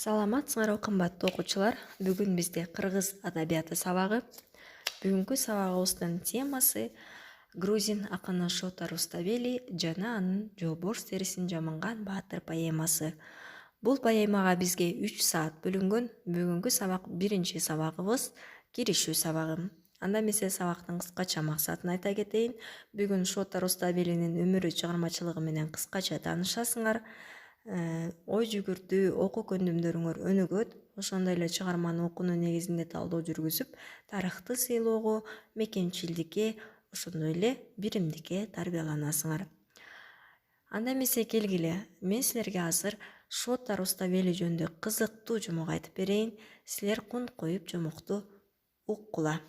Саламатсыңарбы кымбаттуу окуучулар. Бүгүн бизде кыргыз адабияты сабагы. Бүгүнкү сабагыбыздын темасы грузин акыны Шота Руставели жана анын Жолборс терисин жамынган баатыр поэмасы. Бул поэмага бизге 3 саат бөлүнгөн. Бүгүнкү сабак биринчи сабагыбыз, киришүү сабагы. Анда эмесе сабактын кыскача максатын айта кетейин. Бүгүн Шота Руставелинин өмүрү, чыгармачылыгы менен кыскача таанышасыңар. Ой жүгүртүү, окуу көндүмдөрүңөр өнүгөт. Ошондой эле чыгарманы окуунун негизинде талдоо жүргүзүп, тарыхты сыйлоого, мекенчилдикке, ошондой эле биримдикке тарбияланасыңар. Анда эмесе келгиле, мен силерге азыр Шота Руставели жөнүндө кызыктуу жомок айтып берейин. Силер кунт коюп жомокту уккула.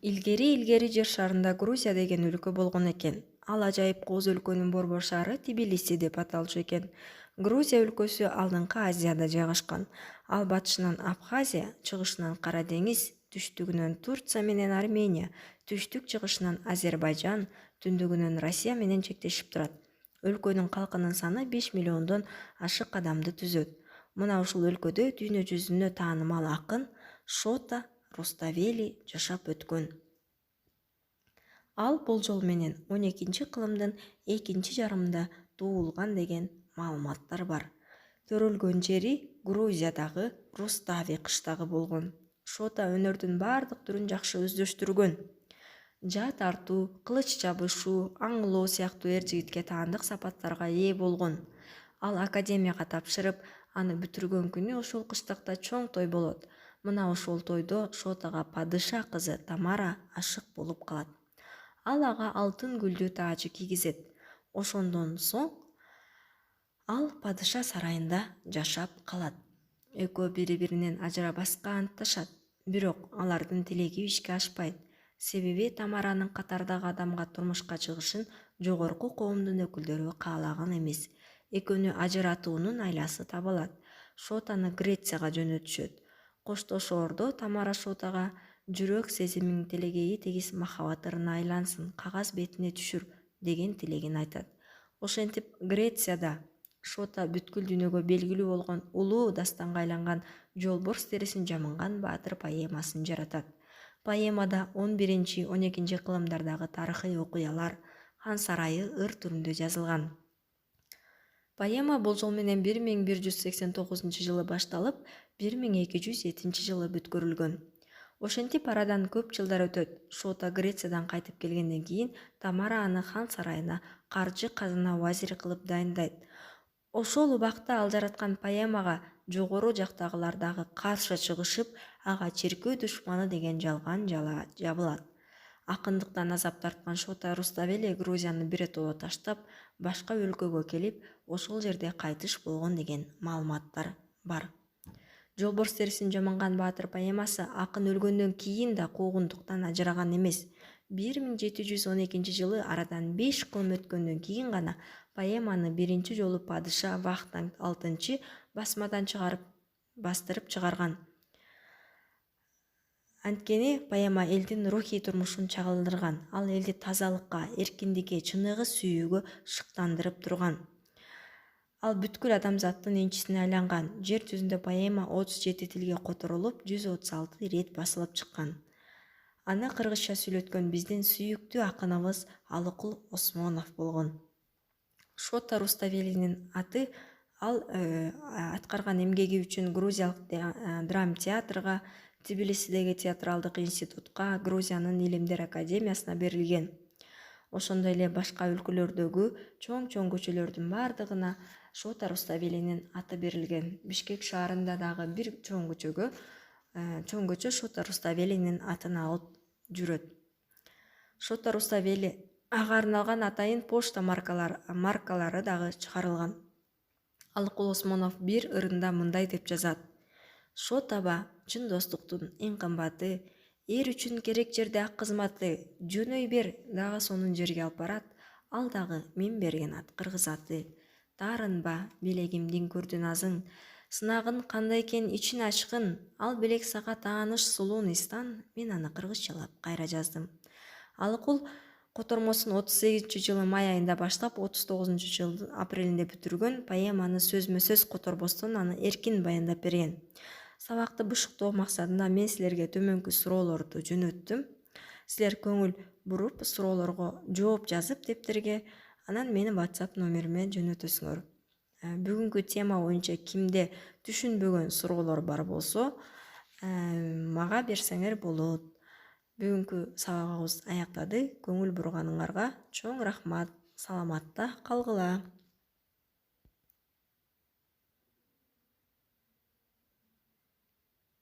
Илгери жер шарында Грузия деген өлкө болгон экен. Ал ажайып кооз өлкөнүн борбор шаары Тбилиси деп аталчу экен. Грузия өлкөсү алдыңкы Азияда жайгашкан. Ал батышынан Абхазия, чыгышынан Кара деңиз, түштүгүнөн Турция менен Армения, түштүк-чыгышынан Азербайжан, түндүгүнөн Россия менен чектешип турат. Өлкөнүн калкынын саны 5 миллиондон ашык адамды түзөт. Мына ушул өлкөдө дүйнө жүзүнө таанымал акын Шота Руставели жашап өткөн. Ал болжол менен 12-кылымдын экинчи жарымында туулган деген маалыматтар бар. Төрөлгөн жери Грузиядагы Рустави кыштагы болгон. Шота өнөрдүн бардык түрүн жакшы өздөштүргөн. Жаа тартуу, кылыч чабышуу, аңлоо сыяктуу эр-жигитке таандык сапаттарга ээ болгон. Ал академияга тапшырып, аны бүтүргөн күнү ошол кыштакта чоң той болот. Мына ошол тойдо Шотага падыша кызы Тамара ашык болуп калат. Ал ага алтын гүлдүү таажы кийгизет. Ошондон соң ал падыша сарайында жашап калат. Экөө бири-биринен ажырабаска антташат. Бирок алардын тилеги ишке ашпайт. Себеби Тамаранын катардагы адамга турмушка чыгышын жогорку коомдун өкүлдөрү каалаган эмес. Экөөнү ажыратуунун айласы табылат. Шотаны Грецияга жөнөтүшөт. Коштошоордо Тамара Шотага жүрөк сезимиң телегейи тегиз махабат ырына айлансын, кагаз бетине түшүр деген тилегин айтат. Ошентип Грецияда Шота бүткүл дүйнөгө белгилүү болгон улуу дастанга айланган Жолборс терисин жамынган баатыр поэмасын жаратат. Поэмада 11-12 кылымдардагы тарыхый окуялар, хан сарайы ыр түрүндө жазылган. Поэма болжол менен 1189 жылы башталып, 1207 жылы бүткөрүлгөн. Ошентип арадан көп жылдар өтөт. Шота Грециядан кайтып келгенден кийин Тамара аны хан сарайына каржы казына вазири кылып дайындайт. Ошол убакта ал жараткан поэмага жогору жактагылар дагы каршы чыгышып, ага черкөө душманы деген жалган жабылат. Акындыктан азап тарткан Шота Руставели Грузияны биротоло таштап, башка өлкөгө келип, ошол жерде кайтыш болгон деген маалыматтар бар. Жолборс терисин жамынган баатыр поэмасы акын өлгөндөн кийин да куугунтуктан ажыраган эмес. 1712 жылы арадан 5 кылым өткөндөн кийин гана поэманы биринчи жолу падыша Вахтанг алтынчы басмадан бастырып чыгарган. Анткени поэма элдин рухий турмушун чагылдырган. Ал элди тазалыкка, эркиндикке, чыныгы сүйүүгө шыктандырып турган. Ал бүткүл адамзаттын энчисине айланган. Жер жүзүндө поэма 37 тилге которулуп, 136 ирет басылып чыккан. Аны кыргызча сүйлөткөн биздин сүйүктүү акыныбыз Алыкул Осмонов болгон. Шота Руставелинин аты ал аткарган эмгеги үчүн Грузиялык драм театрга, Тбилисидеги театралдык институтка, Грузиянын Илимдер академиясына берилген. Ошондой эле башка өлкөлөрдөгү чоң көчөлөрдүн бардыгына Шота Руставелинин аты берилген. Бишкек шаарында дагы бир чоң көчө Шота Руставелинин атын алып жүрөт. Шота Руставели ага арналган атайын почта маркалары дагы чыгарылган. Алыкул Осмонов бир ырында мындай деп жазат: Шотаба чын достуктун эң кымбаты, эр үчүн керек жерде ак кызматы, жөнөй бер дагы сонун жерге алып барат, ал дагы мен берген ат кыргызаты. Таарынба, белегимдин көрдүн азын, сынагын кандай экен ичин ачкын, ал белек сага тааныш сулуу Нистан, мен аны кыргызчалап кайра жаздым. Алыкул Котормосун 38-жылы май айында баштап 39-жылдын апрелинде бүтүргөн. Поэманы сөзмө сөз которбостон аны эркин баяндап берген. Сабакты бушуктоо максатында мен силерге төмөнкү суроолорду жөнөттүм. Силер көңүл буруп суроолорго жооп жазып дептерге, анан менин WhatsApp номериме жөнөтөсүңөр. Бүгүнкү тема боюнча кимде түшүнбөгөн суроолор бар болсо, мага берсеңер болот. Бүгүнкү сабагыбыз аяктады. Көңүл бурганыңарга чоң рахмат. Саламатта калгыла.